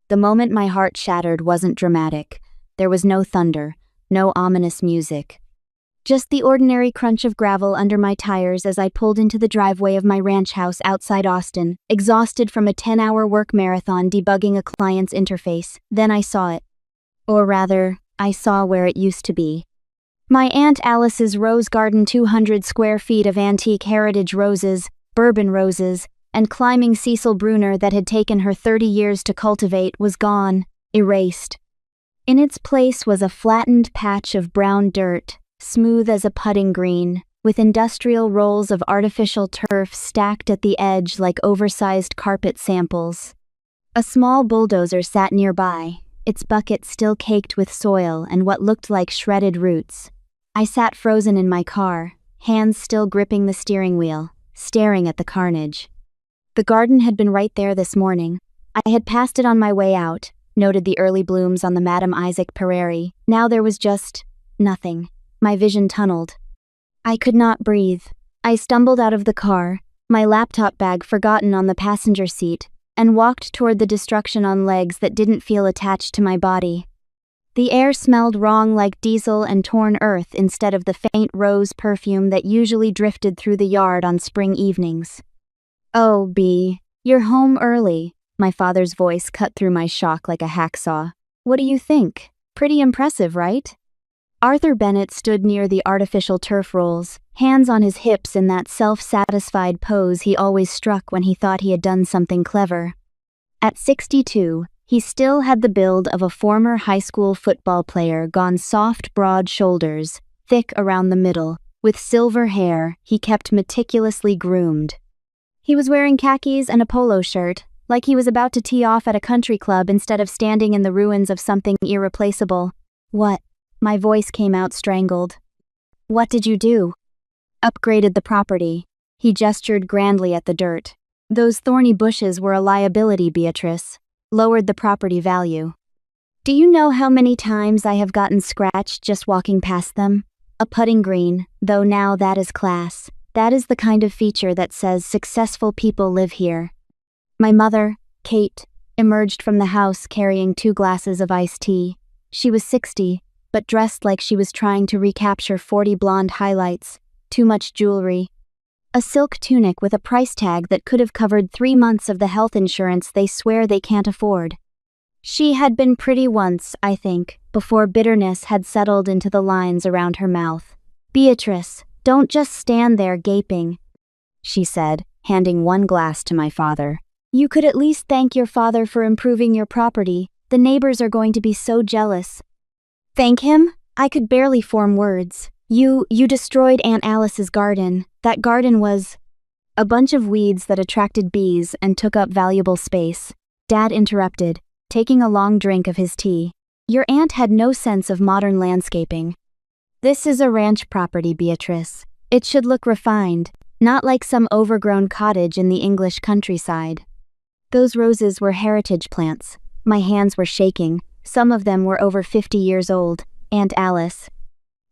The moment my heart shattered wasn't dramatic. There was no thunder, no ominous music. Just the ordinary crunch of gravel under my tires as I pulled into the driveway of my ranch house outside Austin, exhausted from a 10-hour work marathon debugging a client's interface. Then I saw it. Or rather, I saw where it used to be. My Aunt Alice's rose garden, 200 square feet of antique heritage roses, bourbon roses, and climbing Cecil Bruner that had taken her 30 years to cultivate was gone, erased. In its place was a flattened patch of brown dirt, smooth as a putting green, with industrial rolls of artificial turf stacked at the edge like oversized carpet samples. A small bulldozer sat nearby, its bucket still caked with soil and what looked like shredded roots. I sat frozen in my car, hands still gripping the steering wheel, staring at the carnage. The garden had been right there this morning. I had passed it on my way out, noted the early blooms on the Madam Isaac prairie. Now there was just nothing. My vision tunneled. I could not breathe. I stumbled out of the car, my laptop bag forgotten on the passenger seat, and walked toward the destruction on legs that didn't feel attached to my body. The air smelled wrong, like diesel and torn earth instead of the faint rose perfume that usually drifted through the yard on spring evenings. "Oh, Bea, you're home early," my father's voice cut through my shock like a hacksaw. "What do you think? Pretty impressive, right?" Arthur Bennett stood near the artificial turf rolls, hands on his hips in that self-satisfied pose he always struck when he thought he had done something clever. At 62, he still had the build of a former high school football player, gone soft, broad shoulders, thick around the middle, with silver hair he kept meticulously groomed. He was wearing khakis and a polo shirt, like he was about to tee off at a country club instead of standing in the ruins of something irreplaceable. "What?" My voice came out strangled. "What did you do?" "Upgraded the property." He gestured grandly at the dirt. "Those thorny bushes were a liability, Beatrice. Lowered the property value. Do you know how many times I have gotten scratched just walking past them? A putting green, though now that is class. That is the kind of feature that says successful people live here." My mother, Kate, emerged from the house carrying 2 glasses of iced tea. She was 60, but dressed like she was trying to recapture 40 blonde highlights, too much jewelry. A silk tunic with a price tag that could have covered 3 months of the health insurance they swear they can't afford. She had been pretty once, I think, before bitterness had settled into the lines around her mouth. "Beatrice, don't just stand there gaping," she said, handing 1 glass to my father. "You could at least thank your father for improving your property. The neighbors are going to be so jealous." "Thank him?" I could barely form words. You destroyed Aunt Alice's garden. That garden was a bunch of weeds that attracted bees and took up valuable space." Dad interrupted, taking a long drink of his tea. "Your aunt had no sense of modern landscaping. This is a ranch property, Beatrice. It should look refined, not like some overgrown cottage in the English countryside." Those roses were heritage plants. My hands were shaking. Some of them were over 50 years old. "Aunt Alice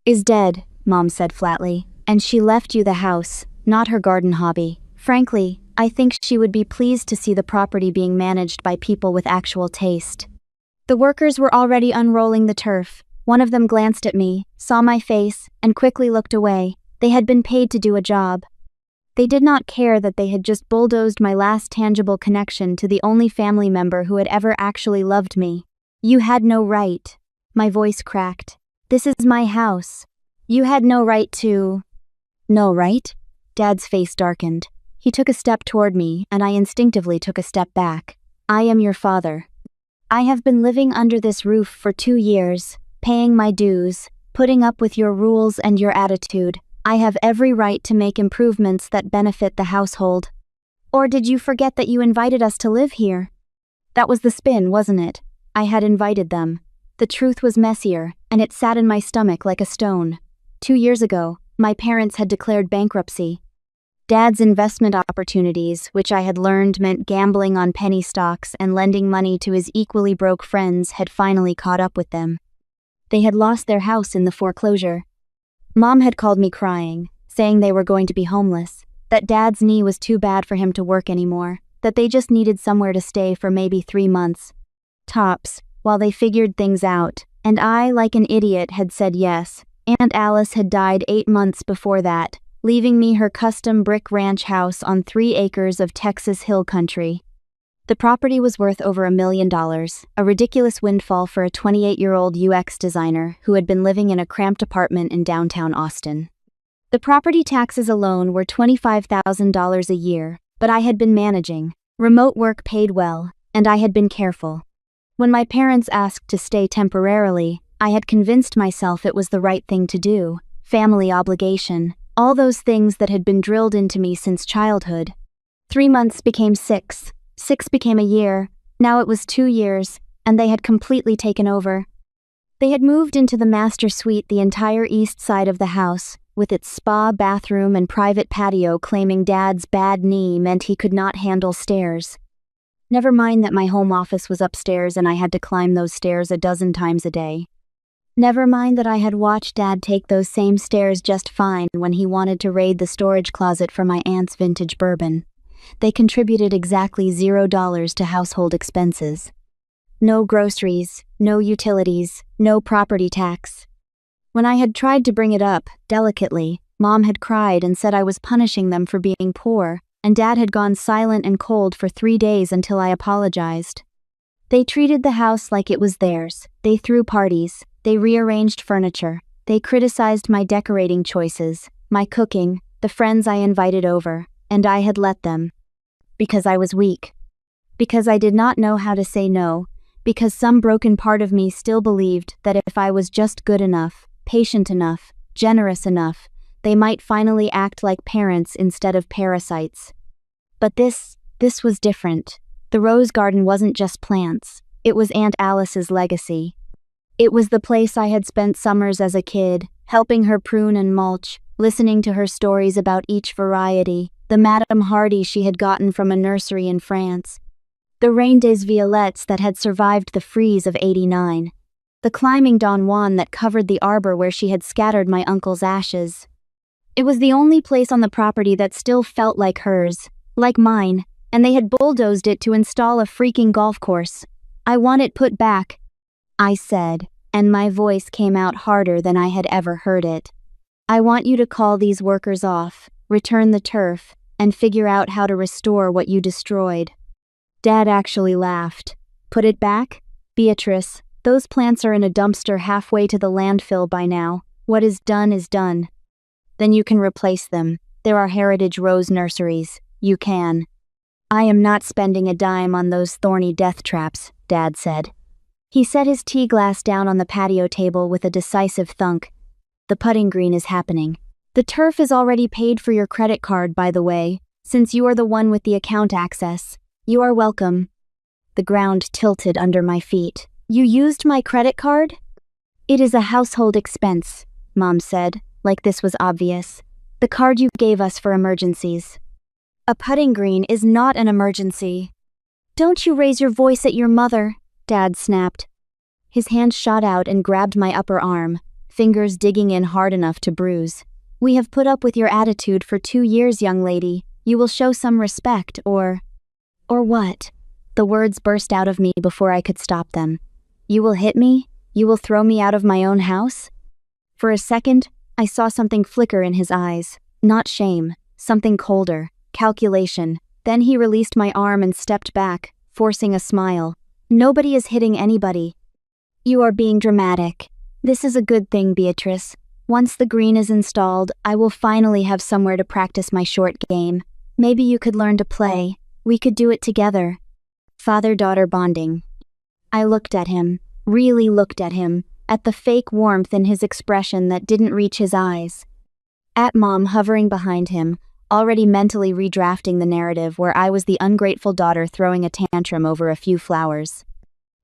is dead," Mom said flatly, "and she left you the house, not her garden hobby. Frankly, I think she would be pleased to see the property being managed by people with actual taste." The workers were already unrolling the turf. One of them glanced at me, saw my face, and quickly looked away. They had been paid to do a job. They did not care that they had just bulldozed my last tangible connection to the only family member who had ever actually loved me. "You had no right." My voice cracked. "This is my house. You had no right to..." "No right?" Dad's face darkened. He took a step toward me, and I instinctively took a step back. "I am your father. I have been living under this roof for 2 years, paying my dues, putting up with your rules and your attitude. I have every right to make improvements that benefit the household. Or did you forget that you invited us to live here?" That was the spin, wasn't it? I had invited them. The truth was messier, and it sat in my stomach like a stone. 2 years ago, my parents had declared bankruptcy. Dad's investment opportunities, which I had learned meant gambling on penny stocks and lending money to his equally broke friends, had finally caught up with them. They had lost their house in the foreclosure. Mom had called me crying, saying they were going to be homeless, that Dad's knee was too bad for him to work anymore, that they just needed somewhere to stay for maybe 3 months. tops, while they figured things out, and I, like an idiot, had said yes. Aunt Alice had died 8 months before that, leaving me her custom brick ranch house on 3 acres of Texas hill country. The property was worth over $1 million, a ridiculous windfall for a 28-year-old UX designer who had been living in a cramped apartment in downtown Austin. The property taxes alone were $25,000 a year, but I had been managing. Remote work paid well, and I had been careful. When my parents asked to stay temporarily, I had convinced myself it was the right thing to do. Family obligation, all those things that had been drilled into me since childhood. 3 months became 6. 6 became a year, now it was 2 years, and they had completely taken over. They had moved into the master suite, the entire east side of the house, with its spa, bathroom, and private patio, claiming Dad's bad knee meant he could not handle stairs. Never mind that my home office was upstairs and I had to climb those stairs a dozen times a day. Never mind that I had watched Dad take those same stairs just fine when he wanted to raid the storage closet for my aunt's vintage bourbon. They contributed exactly $0 to household expenses. No groceries, no utilities, no property tax. When I had tried to bring it up, delicately, Mom had cried and said I was punishing them for being poor, and Dad had gone silent and cold for 3 days until I apologized. They treated the house like it was theirs. They threw parties, they rearranged furniture, they criticized my decorating choices, my cooking, the friends I invited over, and I had let them. Because I was weak. Because I did not know how to say no. Because some broken part of me still believed that if I was just good enough, patient enough, generous enough, they might finally act like parents instead of parasites. But this was different. The rose garden wasn't just plants. It was Aunt Alice's legacy. It was the place I had spent summers as a kid, helping her prune and mulch, listening to her stories about each variety, the Madame Hardy she had gotten from a nursery in France, the Reine des Violettes that had survived the freeze of '89, the climbing Don Juan that covered the arbor where she had scattered my uncle's ashes. It was the only place on the property that still felt like hers, like mine, and they had bulldozed it to install a freaking golf course. I want it put back, I said, and my voice came out harder than I had ever heard it. I want you to call these workers off, return the turf, and figure out how to restore what you destroyed. Dad actually laughed. Put it back? Beatrice, those plants are in a dumpster halfway to the landfill by now. What is done is done. Then you can replace them. There are heritage rose nurseries. You can. I am not spending a dime on those thorny death traps, Dad said. He set his tea glass down on the patio table with a decisive thunk. The putting green is happening. The turf is already paid for your credit card, by the way, since you are the one with the account access. You are welcome. The ground tilted under my feet. You used my credit card? It is a household expense, Mom said, like this was obvious. The card you gave us for emergencies. A putting green is not an emergency. Don't you raise your voice at your mother, Dad snapped. His hand shot out and grabbed my upper arm, fingers digging in hard enough to bruise. We have put up with your attitude for 2 years, young lady. You will show some respect, or what? The words burst out of me before I could stop them. You will hit me? You will throw me out of my own house? For a second, I saw something flicker in his eyes. Not shame, something colder, calculation. Then he released my arm and stepped back, forcing a smile. Nobody is hitting anybody. You are being dramatic. This is a good thing, Beatrice. Once the green is installed, I will finally have somewhere to practice my short game. Maybe you could learn to play. We could do it together. Father-daughter bonding. I looked at him, really looked at him, at the fake warmth in his expression that didn't reach his eyes. At Mom hovering behind him, already mentally redrafting the narrative where I was the ungrateful daughter throwing a tantrum over a few flowers.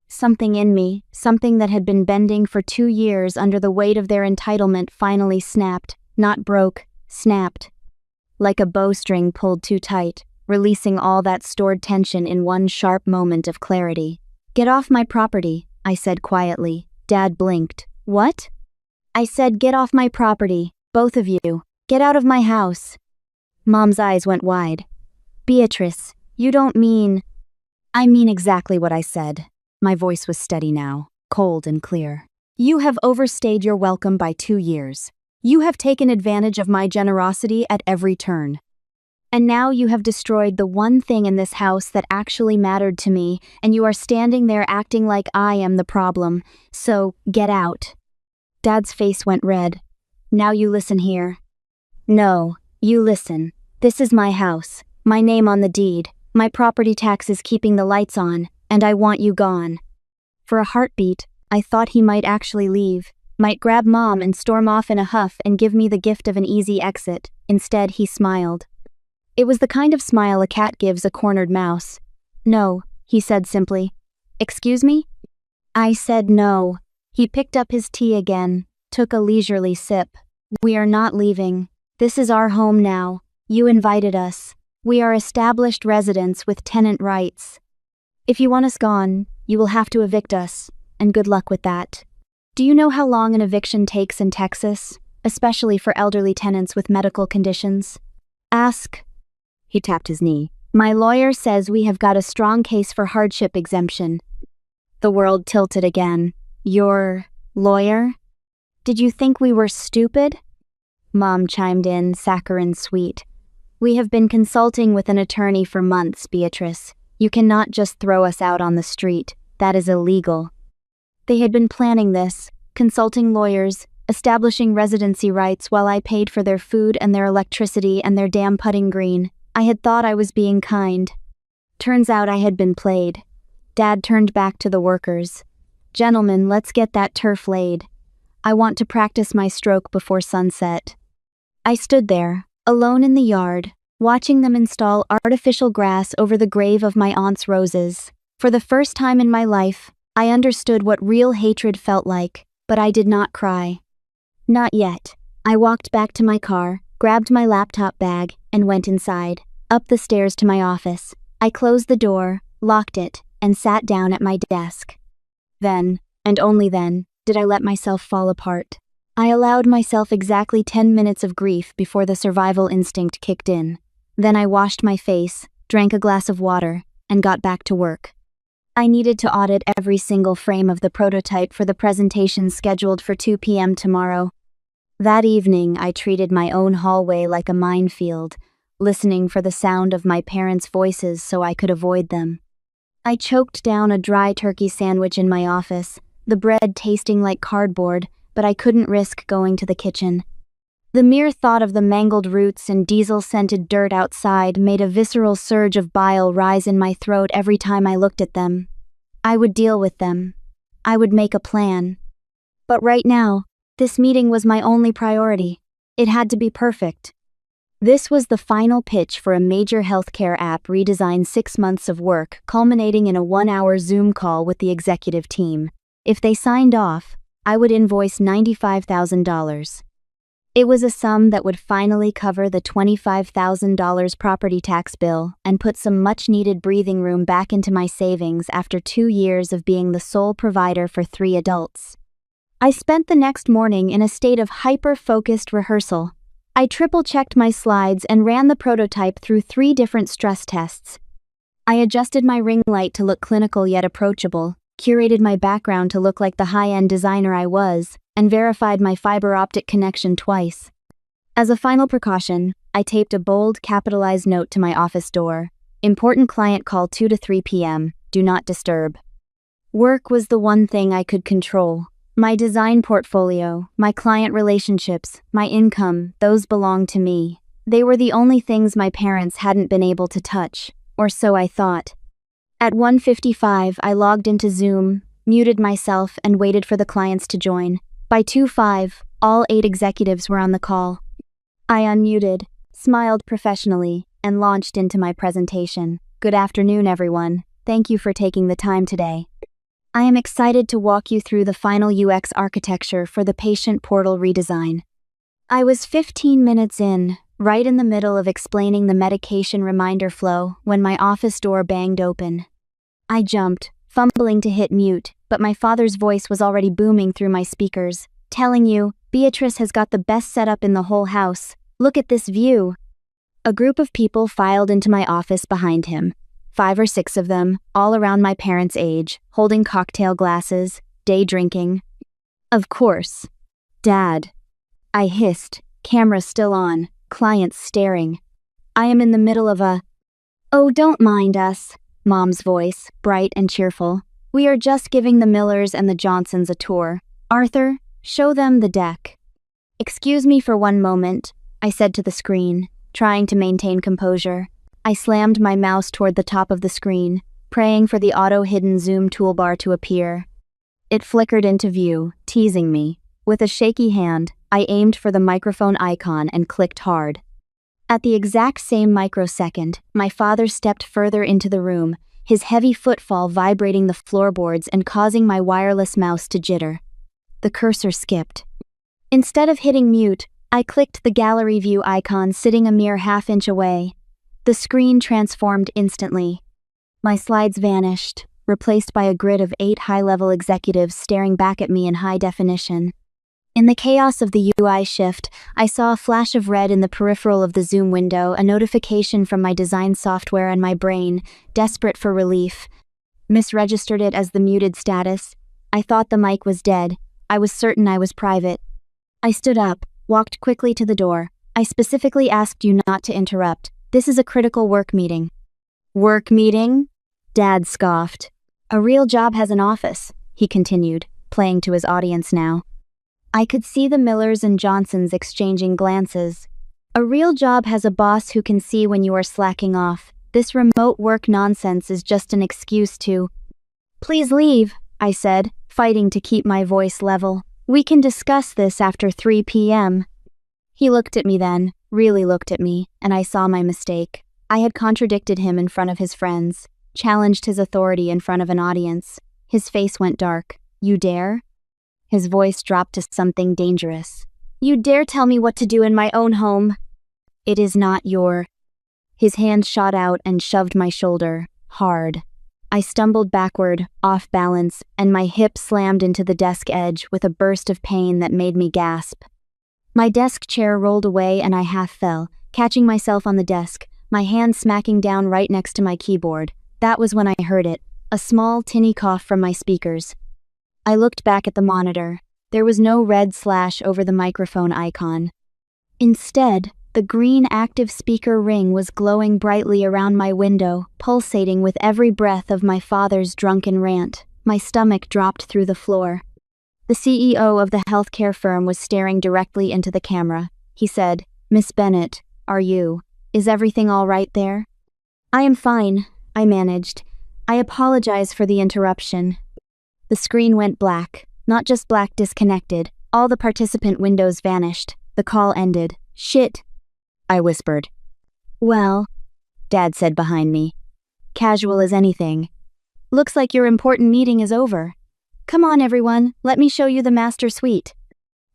Something in me, something that had been bending for 2 years under the weight of their entitlement, finally snapped, not broke, snapped. Like a bowstring pulled too tight, releasing all that stored tension in one sharp moment of clarity. Get off my property, I said quietly. Dad blinked. What? I said get off my property, both of you. Get out of my house. Mom's eyes went wide. Beatrice, you don't mean... I mean exactly what I said. My voice was steady now, cold and clear. You have overstayed your welcome by 2 years. You have taken advantage of my generosity at every turn. And now you have destroyed the one thing in this house that actually mattered to me, and you are standing there acting like I am the problem. So, get out. Dad's face went red. Now you listen here. No, you listen. This is my house, my name on the deed, my property taxes keeping the lights on, and I want you gone. For a heartbeat, I thought he might actually leave, might grab Mom and storm off in a huff and give me the gift of an easy exit. Instead, he smiled. It was the kind of smile a cat gives a cornered mouse. No, he said simply. Excuse me? I said no. He picked up his tea again, took a leisurely sip. We are not leaving. This is our home now. You invited us. We are established residents with tenant rights. If you want us gone, you will have to evict us, and good luck with that. Do you know how long an eviction takes in Texas, especially for elderly tenants with medical conditions? Ask. He tapped his knee. My lawyer says we have got a strong case for hardship exemption. The world tilted again. Your lawyer? Did you think we were stupid? Mom chimed in, saccharine sweet. We have been consulting with an attorney for months, Beatrice. You cannot just throw us out on the street. That is illegal. They had been planning this, consulting lawyers, establishing residency rights while I paid for their food and their electricity and their damn putting green. I had thought I was being kind. Turns out I had been played. Dad turned back to the workers. Gentlemen, let's get that turf laid. I want to practice my stroke before sunset. I stood there, alone in the yard, watching them install artificial grass over the grave of my aunt's roses. For the first time in my life, I understood what real hatred felt like, but I did not cry. Not yet. I walked back to my car, grabbed my laptop bag, and went inside, up the stairs to my office. I closed the door, locked it, and sat down at my desk. Then, and only then, did I let myself fall apart. I allowed myself exactly 10 minutes of grief before the survival instinct kicked in. Then I washed my face, drank a glass of water, and got back to work. I needed to audit every single frame of the prototype for the presentation scheduled for 2 p.m. tomorrow. That evening, I treated my own hallway like a minefield, listening for the sound of my parents' voices so I could avoid them. I choked down a dry turkey sandwich in my office, the bread tasting like cardboard, but I couldn't risk going to the kitchen. The mere thought of the mangled roots and diesel-scented dirt outside made a visceral surge of bile rise in my throat every time I looked at them. I would deal with them. I would make a plan. But right now, this meeting was my only priority. It had to be perfect. This was the final pitch for a major healthcare app redesign 6 months of work, culminating in a 1-hour Zoom call with the executive team. If they signed off, I would invoice $95,000. It was a sum that would finally cover the $25,000 property tax bill and put some much-needed breathing room back into my savings after 2 years of being the sole provider for 3 adults. I spent the next morning in a state of hyper-focused rehearsal. I triple-checked my slides and ran the prototype through 3 different stress tests. I adjusted my ring light to look clinical yet approachable, curated my background to look like the high-end designer I was, and verified my fiber optic connection twice. As a final precaution, I taped a bold, capitalized note to my office door. Important client call 2 to 3 p.m. Do not disturb. Work was the one thing I could control. My design portfolio, my client relationships, my income, those belonged to me. They were the only things my parents hadn't been able to touch, or so I thought. At 1:55, I logged into Zoom, muted myself, and waited for the clients to join. By 2:05, all 8 executives were on the call. I unmuted, smiled professionally, and launched into my presentation. Good afternoon, everyone. Thank you for taking the time today. I am excited to walk you through the final UX architecture for the patient portal redesign. I was 15 minutes in, right in the middle of explaining the medication reminder flow, when my office door banged open. I jumped, fumbling to hit mute, but my father's voice was already booming through my speakers, telling you, Beatrice has got the best setup in the whole house. Look at this view. A group of people filed into my office behind him. 5 or 6 of them, all around my parents' age, holding cocktail glasses, day drinking. Of course. Dad. I hissed, camera still on, clients staring. I am in the middle of a... Oh, don't mind us, Mom's voice, bright and cheerful. We are just giving the Millers and the Johnsons a tour. Arthur, show them the deck. Excuse me for one moment, I said to the screen, trying to maintain composure. I slammed my mouse toward the top of the screen, praying for the auto-hidden zoom toolbar to appear. It flickered into view, teasing me. With a shaky hand, I aimed for the microphone icon and clicked hard. At the exact same microsecond, my father stepped further into the room, his heavy footfall vibrating the floorboards and causing my wireless mouse to jitter. The cursor skipped. Instead of hitting mute, I clicked the gallery view icon sitting a mere half-inch away. The screen transformed instantly. My slides vanished, replaced by a grid of 8 high-level executives staring back at me in high definition. In the chaos of the UI shift, I saw a flash of red in the peripheral of the Zoom window, a notification from my design software, and my brain, desperate for relief, misregistered it as the muted status. I thought the mic was dead. I was certain I was private. I stood up, walked quickly to the door. I specifically asked you not to interrupt. This is a critical work meeting. Work meeting? Dad scoffed. A real job has an office, he continued, playing to his audience now. I could see the Millers and Johnsons exchanging glances. A real job has a boss who can see when you are slacking off. This remote work nonsense is just an excuse to... Please leave, I said, fighting to keep my voice level. We can discuss this after 3 p.m. He looked at me then, really looked at me, and I saw my mistake. I had contradicted him in front of his friends, challenged his authority in front of an audience. His face went dark. You dare? His voice dropped to something dangerous. You dare tell me what to do in my own home? It is not your... His hand shot out and shoved my shoulder, hard. I stumbled backward, off balance, and my hip slammed into the desk edge with a burst of pain that made me gasp. My desk chair rolled away and I half fell, catching myself on the desk, my hand smacking down right next to my keyboard. That was when I heard it, a small, tinny cough from my speakers. I looked back at the monitor. There was no red slash over the microphone icon. Instead, the green active speaker ring was glowing brightly around my window, pulsating with every breath of my father's drunken rant. My stomach dropped through the floor. The CEO of the healthcare firm was staring directly into the camera. He said, Miss Bennett, is everything all right there? I am fine, I managed. I apologize for the interruption. The screen went black, not just black disconnected. All the participant windows vanished. The call ended. Shit, I whispered. Well, Dad said behind me. Casual as anything. Looks like your important meeting is over. Come on, everyone, let me show you the master suite.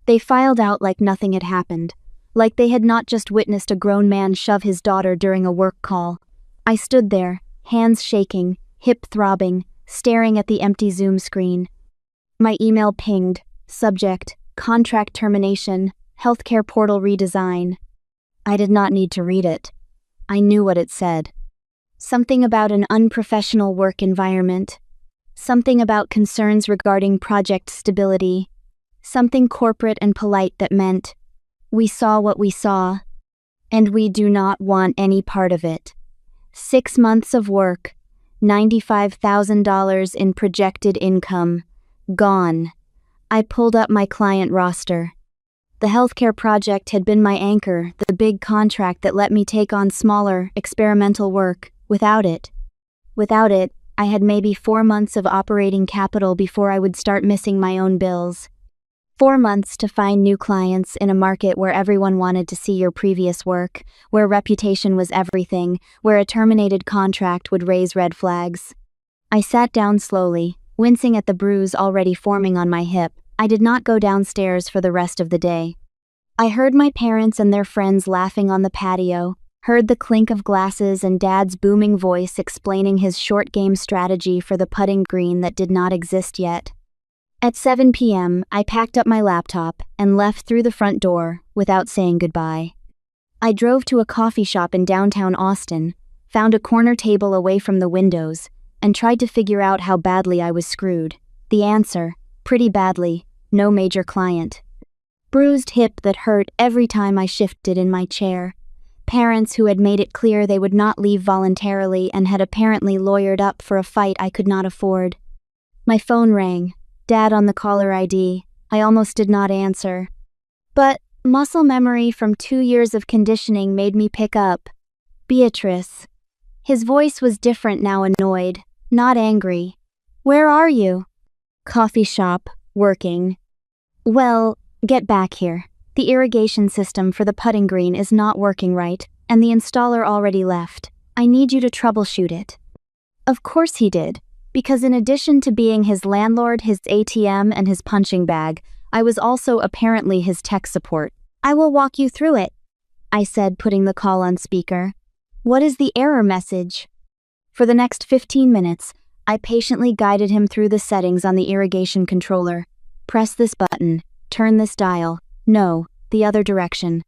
They filed out like nothing had happened, like they had not just witnessed a grown man shove his daughter during a work call. I stood there, hands shaking, hip throbbing, staring at the empty Zoom screen. My email pinged, subject, contract termination, healthcare portal redesign. I did not need to read it. I knew what it said. Something about an unprofessional work environment. Something about concerns regarding project stability. Something corporate and polite that meant, we saw what we saw, and we do not want any part of it. 6 months of work, $95,000 in projected income. Gone. I pulled up my client roster. The healthcare project had been my anchor, the big contract that let me take on smaller, experimental work. Without it, I had maybe 4 months of operating capital before I would start missing my own bills. 4 months to find new clients in a market where everyone wanted to see your previous work, where reputation was everything, where a terminated contract would raise red flags. I sat down slowly, wincing at the bruise already forming on my hip. I did not go downstairs for the rest of the day. I heard my parents and their friends laughing on the patio, heard the clink of glasses and Dad's booming voice explaining his short game strategy for the putting green that did not exist yet. At 7 p.m., I packed up my laptop and left through the front door without saying goodbye. I drove to a coffee shop in downtown Austin, found a corner table away from the windows, and tried to figure out how badly I was screwed. The answer: pretty badly, no major client. Bruised hip that hurt every time I shifted in my chair. Parents who had made it clear they would not leave voluntarily and had apparently lawyered up for a fight I could not afford. My phone rang. Dad on the caller ID. I almost did not answer. But muscle memory from 2 years of conditioning made me pick up. Beatrice. His voice was different now, annoyed, not angry. Where are you? Coffee shop, working. Well, get back here. The irrigation system for the putting green is not working right, and the installer already left. I need you to troubleshoot it. Of course he did, because in addition to being his landlord, his ATM, and his punching bag, I was also apparently his tech support. I will walk you through it, I said, putting the call on speaker. What is the error message? For the next 15 minutes, I patiently guided him through the settings on the irrigation controller. Press this button, turn this dial. No, the other direction.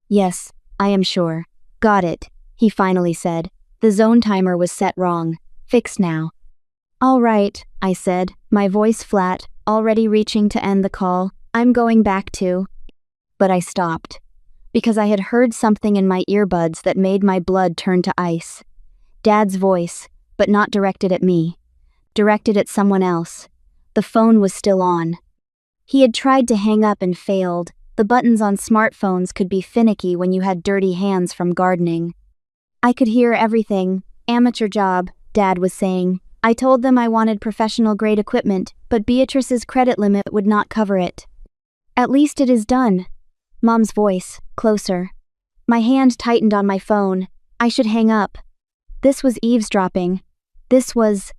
Yes, I am sure. Got it, he finally said. The zone timer was set wrong. Fixed now. All right, I said, my voice flat, already reaching to end the call. I'm going back to. But I stopped, because I had heard something in my earbuds that made my blood turn to ice. Dad's voice, but not directed at me. Directed at someone else. The phone was still on. He had tried to hang up and failed. The buttons on smartphones could be finicky when you had dirty hands from gardening. I could hear everything. Amateur job, Dad was saying. I told them I wanted professional-grade equipment, but Beatrice's credit limit would not cover it. At least it is done. Mom's voice, closer. My hand tightened on my phone. I should hang up. This was eavesdropping. This was...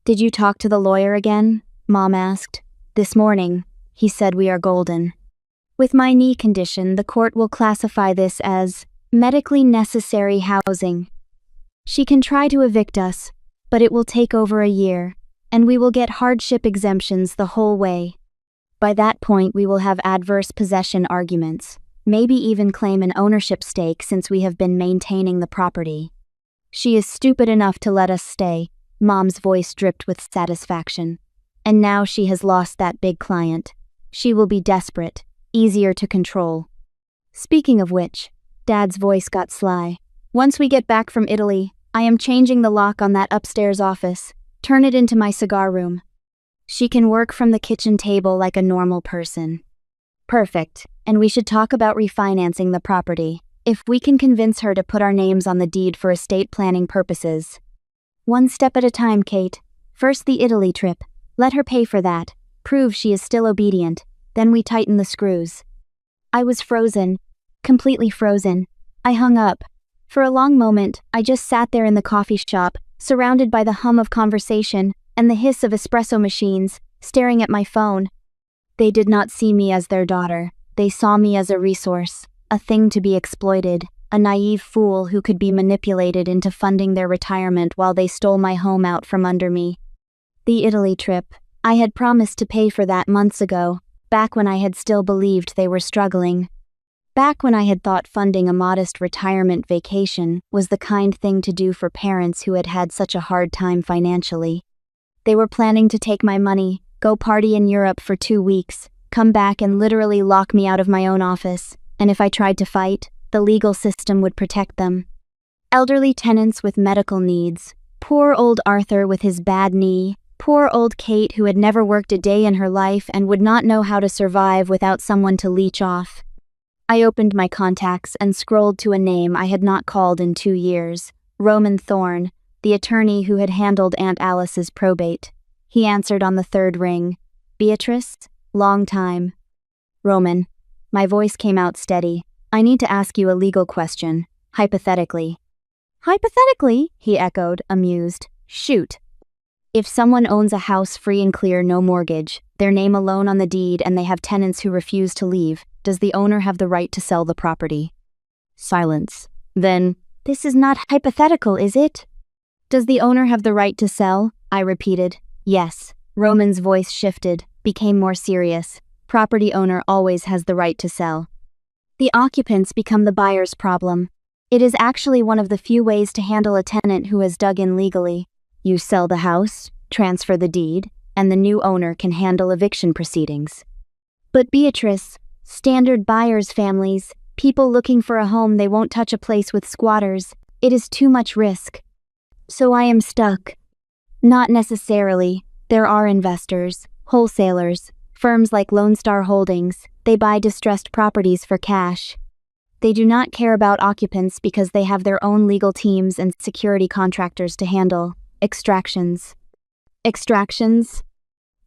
Did you talk to the lawyer again? Mom asked. This morning. He said we are golden. With my knee condition, the court will classify this as medically necessary housing. She can try to evict us, but it will take over a year, and we will get hardship exemptions the whole way. By that point, we will have adverse possession arguments, maybe even claim an ownership stake since we have been maintaining the property. She is stupid enough to let us stay, Mom's voice dripped with satisfaction. And now she has lost that big client. She will be desperate, easier to control. Speaking of which, Dad's voice got sly. Once we get back from Italy, I am changing the lock on that upstairs office. Turn it into my cigar room. She can work from the kitchen table like a normal person. Perfect, and we should talk about refinancing the property, if we can convince her to put our names on the deed for estate planning purposes. One step at a time, Kate. First the Italy trip. Let her pay for that. Prove she is still obedient. Then we tighten the screws. I was frozen. Completely frozen. I hung up. For a long moment, I just sat there in the coffee shop, surrounded by the hum of conversation and the hiss of espresso machines, staring at my phone. They did not see me as their daughter. They saw me as a resource, a thing to be exploited, a naive fool who could be manipulated into funding their retirement while they stole my home out from under me. The Italy trip. I had promised to pay for that months ago, back when I had still believed they were struggling. Back when I had thought funding a modest retirement vacation was the kind thing to do for parents who had had such a hard time financially. They were planning to take my money, go party in Europe for 2 weeks, come back and literally lock me out of my own office, and if I tried to fight, the legal system would protect them. Elderly tenants with medical needs, poor old Arthur with his bad knee, poor old Kate who had never worked a day in her life and would not know how to survive without someone to leech off. I opened my contacts and scrolled to a name I had not called in 2 years, Roman Thorne, the attorney who had handled Aunt Alice's probate. He answered on the 3rd ring. Beatrice? Long time. Roman. My voice came out steady. I need to ask you a legal question. Hypothetically. Hypothetically? He echoed, amused. Shoot. If someone owns a house free and clear, no mortgage, their name alone on the deed, and they have tenants who refuse to leave, does the owner have the right to sell the property? Silence. Then, this is not hypothetical, is it? Does the owner have the right to sell? I repeated. Yes. Roman's voice shifted, became more serious. Property owner always has the right to sell. The occupants become the buyer's problem. It is actually one of the few ways to handle a tenant who has dug in legally. You sell the house, transfer the deed, and the new owner can handle eviction proceedings. But Beatrice, standard buyers' families, people looking for a home, they won't touch a place with squatters. It is too much risk. So I am stuck. Not necessarily. There are investors, wholesalers, firms like Lone Star Holdings. They buy distressed properties for cash. They do not care about occupants because they have their own legal teams and security contractors to handle extractions. Extractions?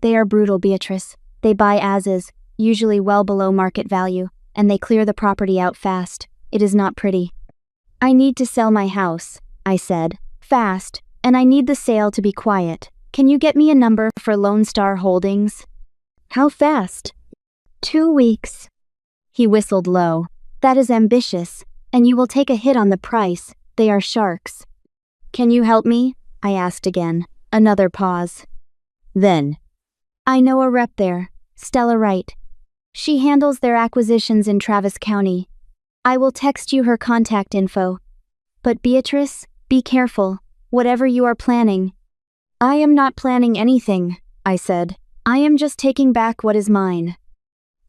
They are brutal, Beatrice. They buy as is, usually well below market value, and they clear the property out fast. It is not pretty. I need to sell my house, I said, fast, and I need the sale to be quiet. Can you get me a number for Lone Star Holdings? How fast? 2 weeks. He whistled low. That is ambitious, and you will take a hit on the price. They are sharks. Can you help me? I asked again. Another pause. Then. I know a rep there, Stella Wright. She handles their acquisitions in Travis County. I will text you her contact info. But Beatrice, be careful, whatever you are planning. I am not planning anything, I said. I am just taking back what is mine.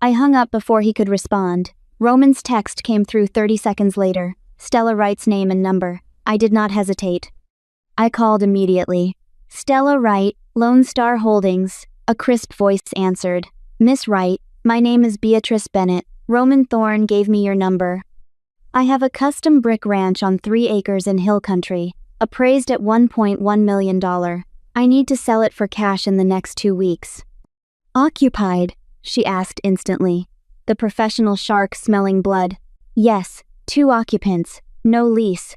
I hung up before he could respond. Roman's text came through 30 seconds later. Stella Wright's name and number. I did not hesitate. I called immediately. Stella Wright, Lone Star Holdings. A crisp voice answered. Miss Wright, my name is Beatrice Bennett. Roman Thorne gave me your number. I have a custom brick ranch on 3 acres in Hill Country, appraised at $1.1 million. I need to sell it for cash in the next 2 weeks. Occupied? She asked instantly. The professional shark smelling blood. Yes, 2 occupants, no lease.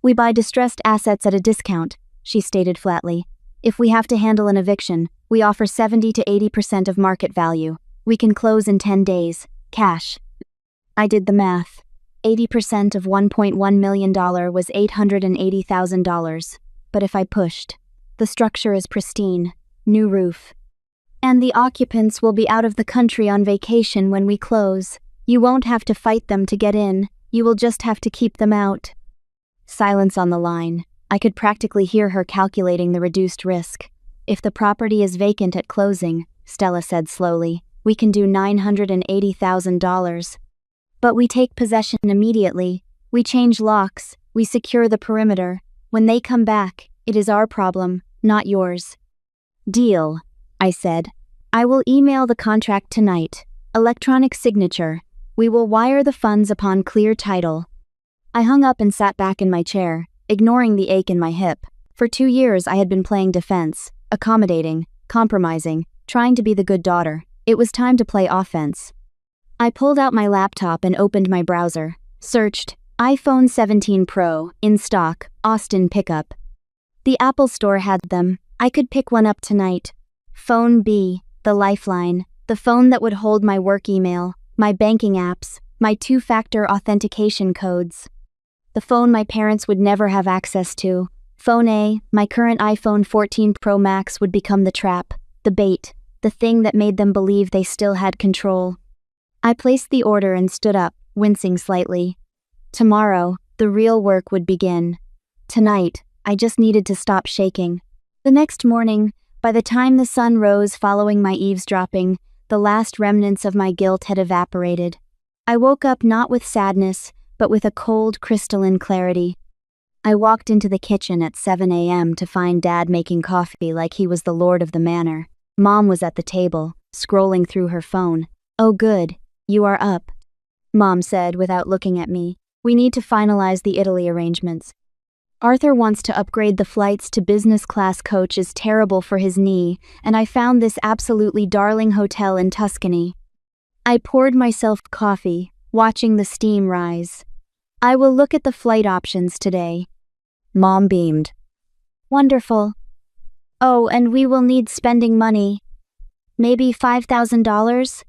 We buy distressed assets at a discount, she stated flatly. If we have to handle an eviction, we offer 70 to 80% of market value. We can close in 10 days, cash. I did the math. 80% of $1.1 million was $880,000. But if I pushed, the structure is pristine, new roof. And the occupants will be out of the country on vacation when we close. You won't have to fight them to get in, you will just have to keep them out. Silence on the line. I could practically hear her calculating the reduced risk. If the property is vacant at closing, Stella said slowly, we can do $980,000. But we take possession immediately. We change locks, we secure the perimeter. When they come back, it is our problem, not yours. Deal, I said. I will email the contract tonight. Electronic signature. We will wire the funds upon clear title. I hung up and sat back in my chair, ignoring the ache in my hip. For 2 years I had been playing defense, accommodating, compromising, trying to be the good daughter. It was time to play offense. I pulled out my laptop and opened my browser, searched, iPhone 17 Pro, in stock, Austin pickup. The Apple Store had them. I could pick one up tonight. Phone B, the lifeline, the phone that would hold my work email, my banking apps, my 2-factor authentication codes. The phone my parents would never have access to. Phone A, my current iPhone 14 Pro Max would become the trap, the bait, the thing that made them believe they still had control. I placed the order and stood up, wincing slightly. Tomorrow, the real work would begin. Tonight, I just needed to stop shaking. The next morning, by the time the sun rose following my eavesdropping, the last remnants of my guilt had evaporated. I woke up not with sadness, but with a cold, crystalline clarity. I walked into the kitchen at 7 a.m. to find Dad making coffee like he was the lord of the manor. Mom was at the table, scrolling through her phone. Oh good, you are up, Mom said without looking at me. We need to finalize the Italy arrangements. Arthur wants to upgrade the flights to business class. Coach is terrible for his knee, and I found this absolutely darling hotel in Tuscany. I poured myself coffee, watching the steam rise. I will look at the flight options today. Mom beamed. Wonderful. Oh, and we will need spending money. Maybe $5,000?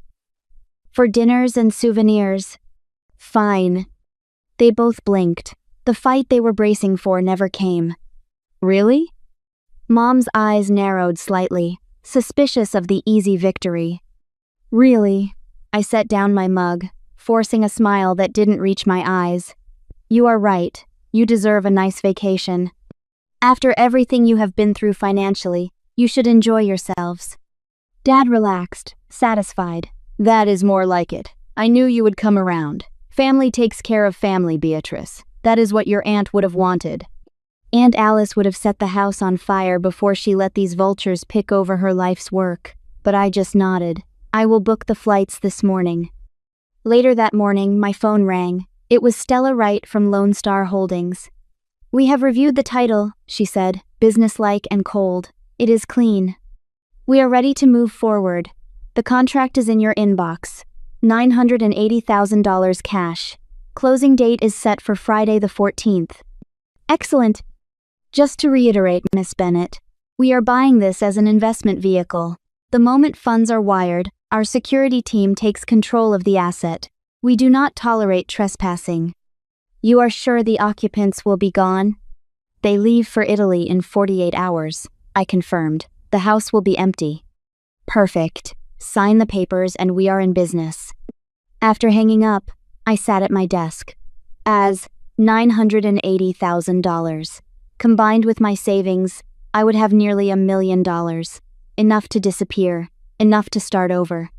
For dinners and souvenirs. Fine. They both blinked. The fight they were bracing for never came. Really? Mom's eyes narrowed slightly, suspicious of the easy victory. Really? I set down my mug, forcing a smile that didn't reach my eyes. You are right. You deserve a nice vacation. After everything you have been through financially, you should enjoy yourselves. Dad relaxed, satisfied. That is more like it. I knew you would come around. Family takes care of family, Beatrice. That is what your aunt would have wanted. Aunt Alice would have set the house on fire before she let these vultures pick over her life's work. But I just nodded. I will book the flights this morning. Later that morning, my phone rang. It was Stella Wright from Lone Star Holdings. We have reviewed the title, she said, businesslike and cold. It is clean. We are ready to move forward. The contract is in your inbox. $980,000 cash. Closing date is set for Friday the 14th. Excellent. Just to reiterate, Miss Bennett, we are buying this as an investment vehicle. The moment funds are wired, our security team takes control of the asset. We do not tolerate trespassing. You are sure the occupants will be gone? They leave for Italy in 48 hours, I confirmed. The house will be empty. Perfect. Sign the papers and we are in business. After hanging up, I sat at my desk. As $980,000. Combined with my savings, I would have nearly $1 million. Enough to disappear, enough to start over.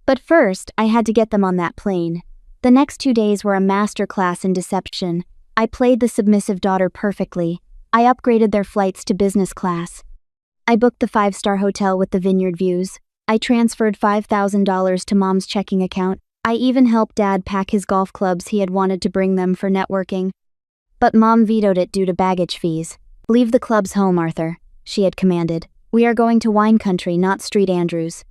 But first, I had to get them on that plane. The next 2 days were a masterclass in deception. I played the submissive daughter perfectly. I upgraded their flights to business class. I booked the 5-star hotel with the vineyard views. I transferred $5,000 to Mom's checking account. I even helped Dad pack his golf clubs he had wanted to bring them for networking. But Mom vetoed it due to baggage fees. Leave the clubs home, Arthur, she had commanded. We are going to wine country, not Street Andrews.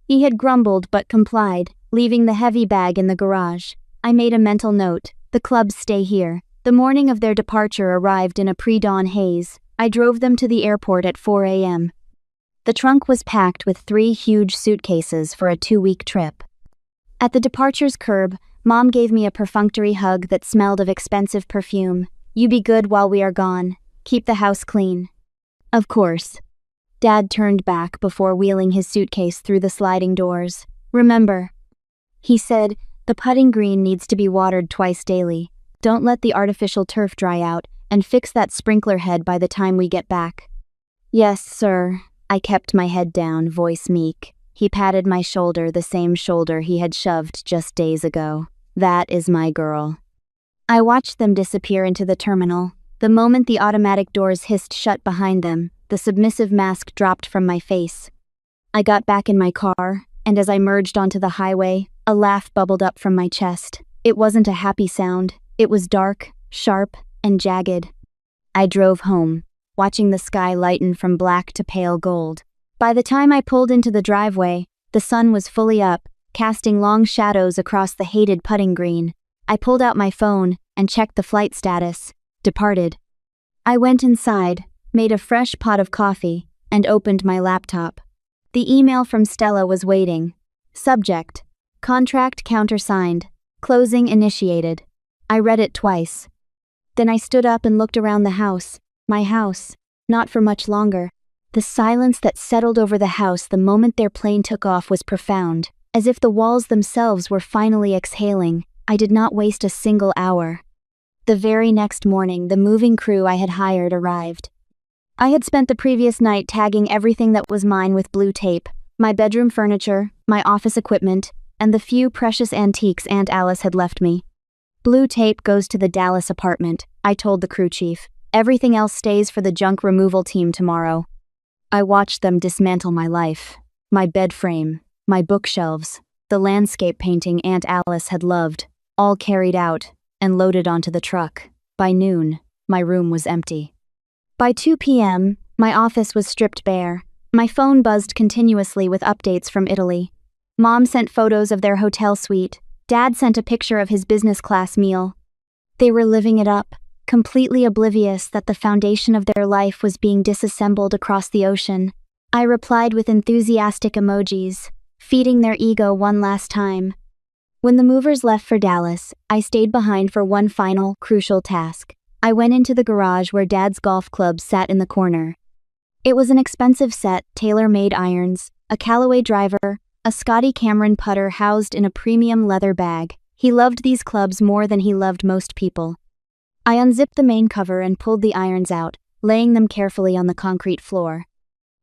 He had grumbled but complied, leaving the heavy bag in the garage. I made a mental note. The clubs stay here. The morning of their departure arrived in a pre-dawn haze. I drove them to the airport at 4 a.m. The trunk was packed with 3 huge suitcases for a 2-week trip. At the departure's curb, Mom gave me a perfunctory hug that smelled of expensive perfume. You be good while we are gone. Keep the house clean. Of course. Dad turned back before wheeling his suitcase through the sliding doors. Remember, he said, the putting green needs to be watered twice daily. Don't let the artificial turf dry out, and fix that sprinkler head by the time we get back. Yes, sir. I kept my head down, voice meek. He patted my shoulder, the same shoulder he had shoved just days ago. That is my girl. I watched them disappear into the terminal. The moment the automatic doors hissed shut behind them, the submissive mask dropped from my face. I got back in my car, and as I merged onto the highway, a laugh bubbled up from my chest. It wasn't a happy sound. It was dark, sharp, and jagged. I drove home, watching the sky lighten from black to pale gold. By the time I pulled into the driveway, the sun was fully up, casting long shadows across the hated putting green. I pulled out my phone and checked the flight status. Departed. I went inside, made a fresh pot of coffee, and opened my laptop. The email from Stella was waiting. Subject: contract countersigned. Closing initiated. I read it twice. Then I stood up and looked around the house. My house. Not for much longer. The silence that settled over the house the moment their plane took off was profound, as if the walls themselves were finally exhaling. I did not waste a single hour. The very next morning, the moving crew I had hired arrived. I had spent the previous night tagging everything that was mine with blue tape, my bedroom furniture, my office equipment, and the few precious antiques Aunt Alice had left me. Blue tape goes to the Dallas apartment, I told the crew chief. Everything else stays for the junk removal team tomorrow. I watched them dismantle my life. My bed frame, my bookshelves, the landscape painting Aunt Alice had loved, all carried out and loaded onto the truck. By noon, my room was empty. By 2 p.m., my office was stripped bare. My phone buzzed continuously with updates from Italy. Mom sent photos of their hotel suite. Dad sent a picture of his business class meal. They were living it up, completely oblivious that the foundation of their life was being disassembled across the ocean. I replied with enthusiastic emojis, feeding their ego one last time. When the movers left for Dallas, I stayed behind for one final, crucial task. I went into the garage where Dad's golf clubs sat in the corner. It was an expensive set, tailor-made irons, a Callaway driver, a Scotty Cameron putter housed in a premium leather bag. He loved these clubs more than he loved most people. I unzipped the main cover and pulled the irons out, laying them carefully on the concrete floor.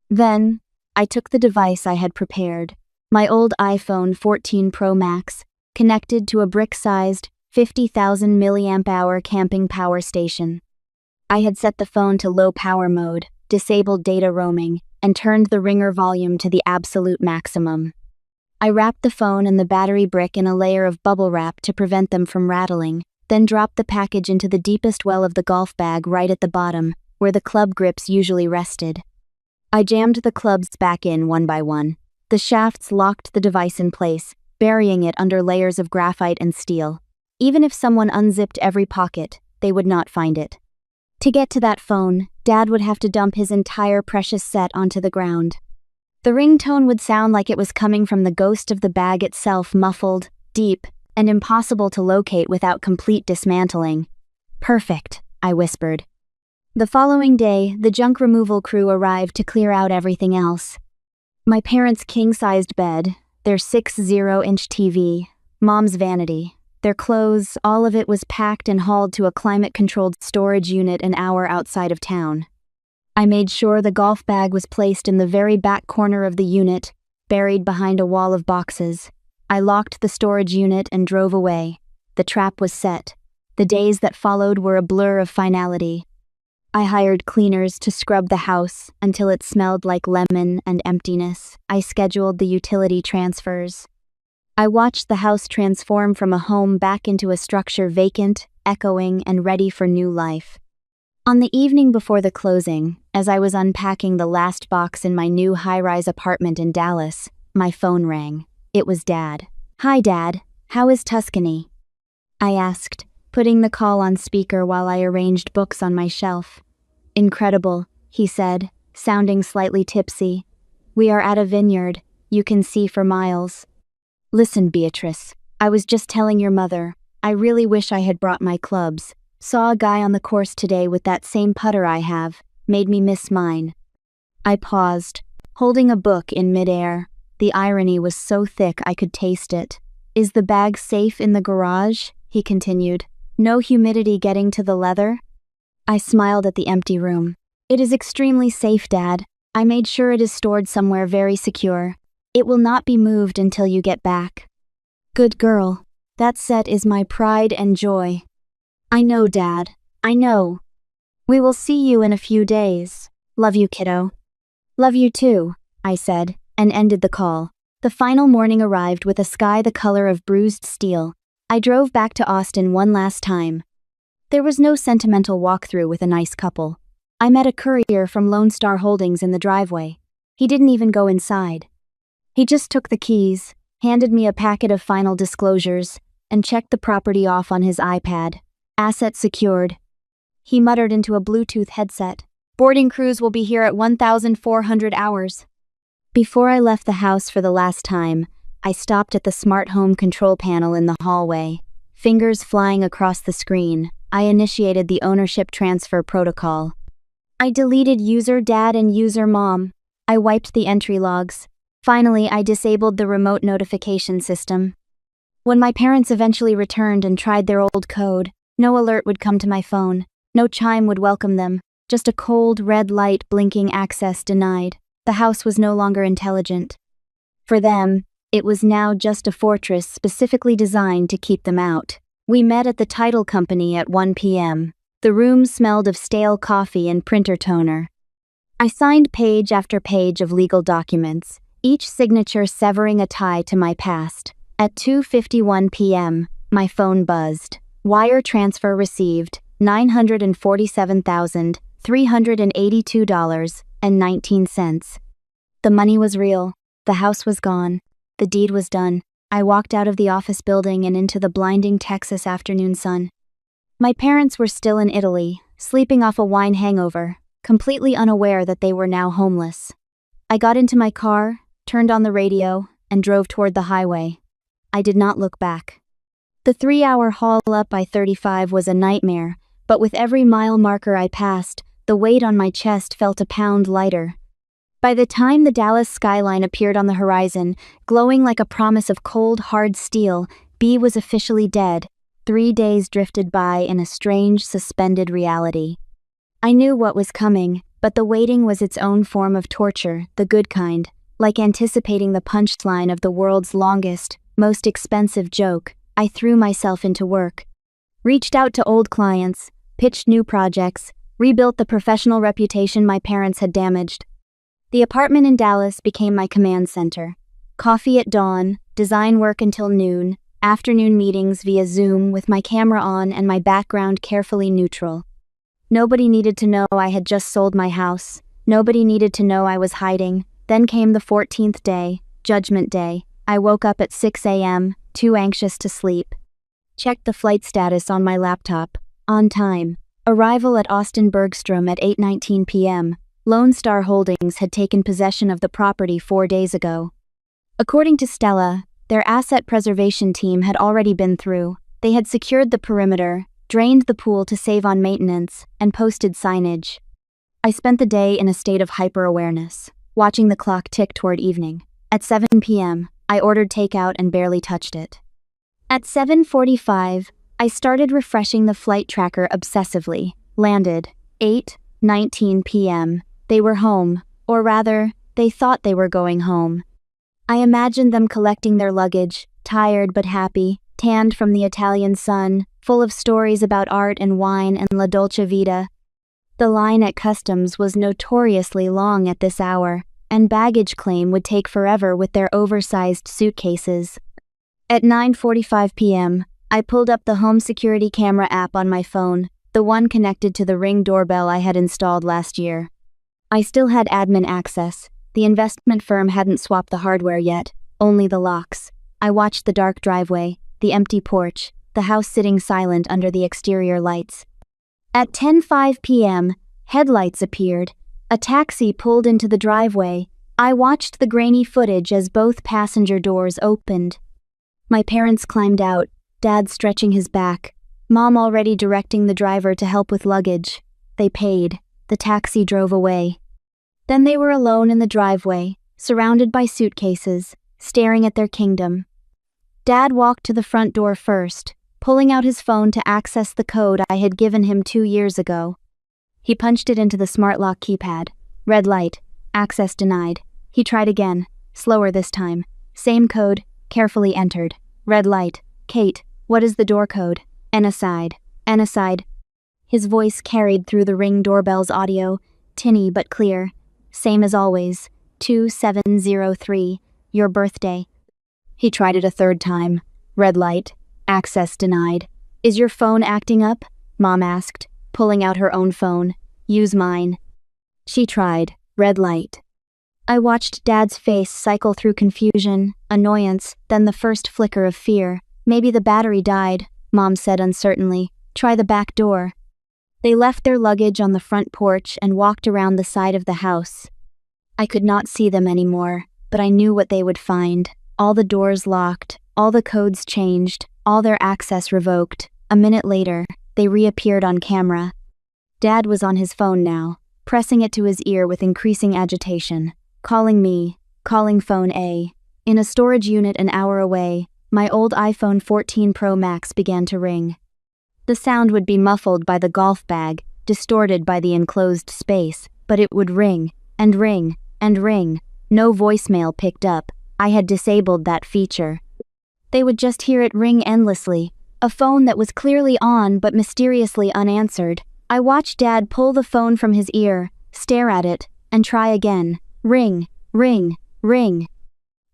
Then, I took the device I had prepared, my old iPhone 14 Pro Max, connected to a brick-sized, 50,000 milliamp-hour camping power station. I had set the phone to low power mode, disabled data roaming, and turned the ringer volume to the absolute maximum. I wrapped the phone and the battery brick in a layer of bubble wrap to prevent them from rattling, then dropped the package into the deepest well of the golf bag right at the bottom, where the club grips usually rested. I jammed the clubs back in one by one. The shafts locked the device in place, burying it under layers of graphite and steel. Even if someone unzipped every pocket, they would not find it. To get to that phone, Dad would have to dump his entire precious set onto the ground. The ringtone would sound like it was coming from the ghost of the bag itself, muffled, deep, and impossible to locate without complete dismantling. "Perfect," I whispered. The following day, the junk removal crew arrived to clear out everything else. My parents' king-sized bed, their 6.0-inch TV, Mom's vanity, their clothes, all of it was packed and hauled to a climate-controlled storage unit an hour outside of town. I made sure the golf bag was placed in the very back corner of the unit, buried behind a wall of boxes. I locked the storage unit and drove away. The trap was set. The days that followed were a blur of finality. I hired cleaners to scrub the house until it smelled like lemon and emptiness. I scheduled the utility transfers. I watched the house transform from a home back into a structure vacant, echoing, and ready for new life. On the evening before the closing, as I was unpacking the last box in my new high-rise apartment in Dallas, my phone rang. It was Dad. "Hi, Dad. How is Tuscany?" I asked, putting the call on speaker while I arranged books on my shelf. "Incredible," he said, sounding slightly tipsy. "We are at a vineyard. You can see for miles." "Listen, Beatrice, I was just telling your mother, I really wish I had brought my clubs. Saw a guy on the course today with that same putter I have, made me miss mine." I paused, holding a book in midair. The irony was so thick I could taste it. "Is the bag safe in the garage?" he continued. "No humidity getting to the leather?" I smiled at the empty room. "It is extremely safe, Dad. I made sure it is stored somewhere very secure. It will not be moved until you get back." "Good girl. That set is my pride and joy." "I know, Dad. I know. We will see you in a few days. Love you, kiddo." "Love you too," I said, and ended the call. The final morning arrived with a sky the color of bruised steel. I drove back to Austin one last time. There was no sentimental walkthrough with a nice couple. I met a courier from Lone Star Holdings in the driveway. He didn't even go inside. He just took the keys, handed me a packet of final disclosures, and checked the property off on his iPad. "Asset secured." He muttered into a Bluetooth headset. "Boarding crews will be here at 1,400 hours." Before I left the house for the last time, I stopped at the smart home control panel in the hallway. Fingers flying across the screen, I initiated the ownership transfer protocol. I deleted user dad and user mom. I wiped the entry logs. Finally, I disabled the remote notification system. When my parents eventually returned and tried their old code, no alert would come to my phone. No chime would welcome them. Just a cold red light blinking access denied. The house was no longer intelligent. For them, it was now just a fortress specifically designed to keep them out. We met at the title company at 1 p.m. The room smelled of stale coffee and printer toner. I signed page after page of legal documents, each signature severing a tie to my past. At 2:51 p.m., my phone buzzed. Wire transfer received, $947,382.19. The money was real. The house was gone. The deed was done. I walked out of the office building and into the blinding Texas afternoon sun. My parents were still in Italy, sleeping off a wine hangover, completely unaware that they were now homeless. I got into my car, turned on the radio, and drove toward the highway. I did not look back. The 3-hour haul up I-35 was a nightmare, but with every mile marker I passed, the weight on my chest felt a pound lighter. By the time the Dallas skyline appeared on the horizon, glowing like a promise of cold, hard steel, B was officially dead. 3 days drifted by in a strange, suspended reality. I knew what was coming, but the waiting was its own form of torture, the good kind, like anticipating the punchline of the world's longest, most expensive joke. I threw myself into work. Reached out to old clients, pitched new projects, rebuilt the professional reputation my parents had damaged. The apartment in Dallas became my command center. Coffee at dawn, design work until noon, afternoon meetings via Zoom with my camera on and my background carefully neutral. Nobody needed to know I had just sold my house. Nobody needed to know I was hiding. Then came the 14th day, Judgment Day. I woke up at 6 a.m., too anxious to sleep. Checked the flight status on my laptop. On time. Arrival at Austin Bergstrom at 8:19 p.m. Lone Star Holdings had taken possession of the property 4 days ago. According to Stella, their asset preservation team had already been through. They had secured the perimeter, drained the pool to save on maintenance, and posted signage. I spent the day in a state of hyper-awareness, watching the clock tick toward evening. At 7 p.m., I ordered takeout and barely touched it. At 7:45, I started refreshing the flight tracker obsessively. Landed. 8:19 p.m. They were home, or rather, they thought they were going home. I imagined them collecting their luggage, tired but happy, tanned from the Italian sun, full of stories about art and wine and la dolce vita. The line at customs was notoriously long at this hour, and baggage claim would take forever with their oversized suitcases. At 9:45 p.m., I pulled up the home security camera app on my phone, the one connected to the Ring doorbell I had installed last year. I still had admin access. The investment firm hadn't swapped the hardware yet, only the locks. I watched the dark driveway, the empty porch, the house sitting silent under the exterior lights. At 10:05 p.m., headlights appeared. A taxi pulled into the driveway. I watched the grainy footage as both passenger doors opened. My parents climbed out, Dad stretching his back, Mom already directing the driver to help with luggage. They paid. The taxi drove away. Then they were alone in the driveway, surrounded by suitcases, staring at their kingdom. Dad walked to the front door first, pulling out his phone to access the code I had given him 2 years ago. He punched it into the smart lock keypad. Red light. Access denied. He tried again, slower this time. Same code, carefully entered. Red light. Kate, what is the door code? N aside. N aside. His voice carried through the Ring doorbell's audio, tinny but clear. Same as always. 2703, your birthday. He tried it a third time. Red light. Access denied. Is your phone acting up? Mom asked, pulling out her own phone. Use mine. She tried. Red light. I watched Dad's face cycle through confusion, annoyance, then the first flicker of fear. Maybe the battery died, Mom said uncertainly. Try the back door. They left their luggage on the front porch and walked around the side of the house. I could not see them anymore, but I knew what they would find. All the doors locked, all the codes changed, all their access revoked. A minute later, they reappeared on camera. Dad was on his phone now, pressing it to his ear with increasing agitation. Calling me, calling phone A. In a storage unit an hour away, my old iPhone 14 Pro Max began to ring. The sound would be muffled by the golf bag, distorted by the enclosed space, but it would ring, and ring, and ring. No voicemail picked up. I had disabled that feature. They would just hear it ring endlessly, a phone that was clearly on but mysteriously unanswered. I watched Dad pull the phone from his ear, stare at it, and try again. Ring, ring, ring.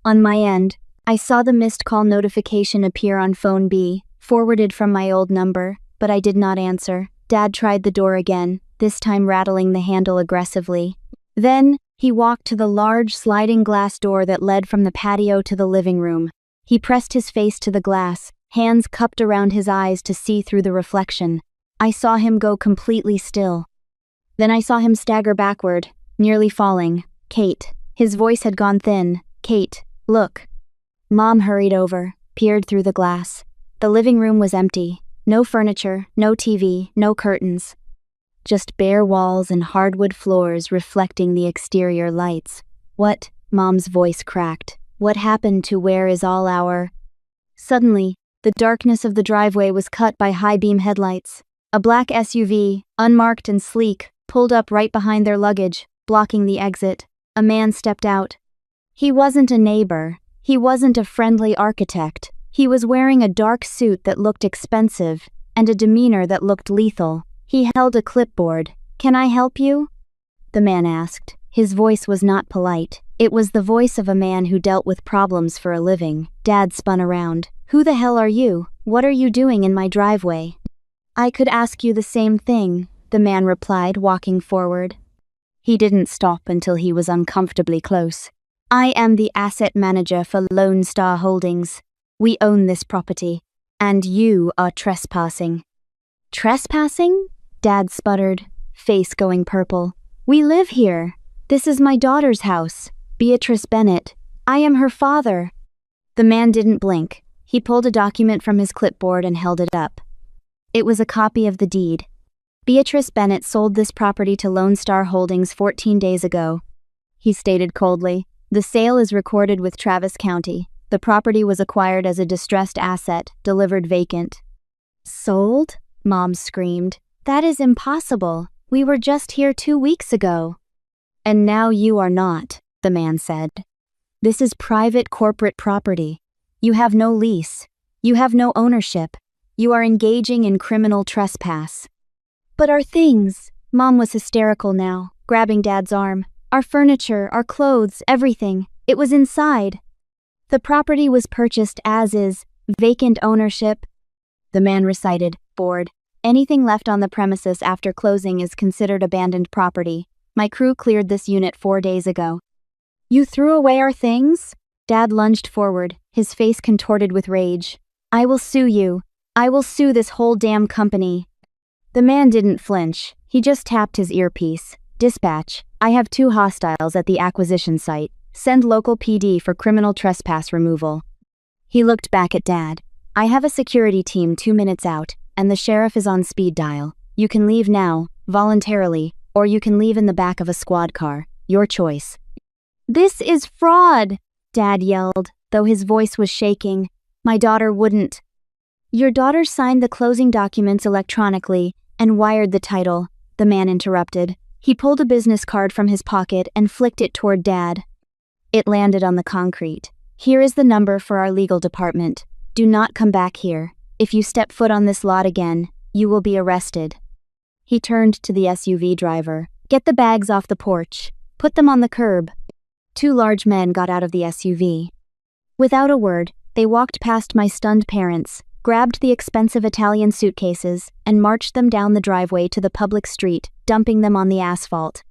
On my end, I saw the missed call notification appear on phone B, forwarded from my old number, but I did not answer. Dad tried the door again, this time rattling the handle aggressively. Then, he walked to the large sliding glass door that led from the patio to the living room. He pressed his face to the glass, hands cupped around his eyes to see through the reflection. I saw him go completely still. Then I saw him stagger backward, nearly falling. Kate. His voice had gone thin. Kate, look. Mom hurried over, peered through the glass. The living room was empty. No furniture, no TV, no curtains. Just bare walls and hardwood floors reflecting the exterior lights. What? Mom's voice cracked. What happened to where is all our... Suddenly, The darkness of the driveway was cut by high-beam headlights. A black SUV, unmarked and sleek, pulled up right behind their luggage, blocking the exit. A man stepped out. He wasn't a neighbor. He wasn't a friendly architect. He was wearing a dark suit that looked expensive, and a demeanor that looked lethal. He held a clipboard. "Can I help you?" the man asked. His voice was not polite. It was the voice of a man who dealt with problems for a living. Dad spun around. "Who the hell are you? What are you doing in my driveway?" "I could ask you the same thing," the man replied, walking forward. He didn't stop until he was uncomfortably close. "I am the asset manager for Lone Star Holdings. We own this property, and you are trespassing." "Trespassing?" Dad sputtered, face going purple. "We live here. This is my daughter's house, Beatrice Bennett. I am her father." The man didn't blink. He pulled a document from his clipboard and held it up. It was a copy of the deed. Beatrice Bennett sold this property to Lone Star Holdings 14 days ago. He stated coldly, "The sale is recorded with Travis County. The property was acquired as a distressed asset, delivered vacant." "Sold?" Mom screamed. "That is impossible. We were just here 2 weeks ago." "And now you are not," the man said. "This is private corporate property. You have no lease. You have no ownership. You are engaging in criminal trespass." "But our things," Mom was hysterical now, grabbing Dad's arm. "Our furniture, our clothes, everything. It was inside." "The property was purchased as is, vacant ownership," the man recited, bored. "Anything left on the premises after closing is considered abandoned property. My crew cleared this unit 4 days ago." "You threw away our things?" Dad lunged forward, his face contorted with rage. "I will sue you. I will sue this whole damn company." The man didn't flinch. He just tapped his earpiece. "Dispatch, I have 2 hostiles at the acquisition site. Send local PD for criminal trespass removal." He looked back at Dad. "I have a security team 2 minutes out, and the sheriff is on speed dial. You can leave now, voluntarily, or you can leave in the back of a squad car. Your choice." "This is fraud!" Dad yelled, though his voice was shaking. "My daughter wouldn't." "Your daughter signed the closing documents electronically and wired the title," the man interrupted. He pulled a business card from his pocket and flicked it toward Dad. It landed on the concrete. "Here is the number for our legal department. Do not come back here. If you step foot on this lot again, you will be arrested." He turned to the SUV driver. "Get the bags off the porch. Put them on the curb." 2 large men got out of the SUV. Without a word, they walked past my stunned parents, grabbed the expensive Italian suitcases, and marched them down the driveway to the public street, dumping them on the asphalt.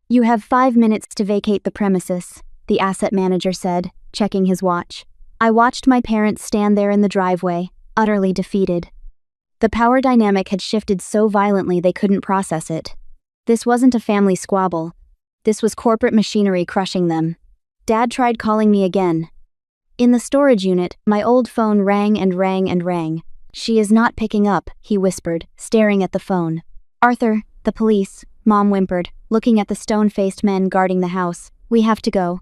"You have 5 minutes to vacate the premises," the asset manager said, checking his watch. I watched my parents stand there in the driveway, utterly defeated. The power dynamic had shifted so violently they couldn't process it. This wasn't a family squabble. This was corporate machinery crushing them. Dad tried calling me again. In the storage unit, my old phone rang and rang and rang. "She is not picking up," he whispered, staring at the phone. "Arthur, the police," Mom whimpered, looking at the stone-faced men guarding the house. "We have to go."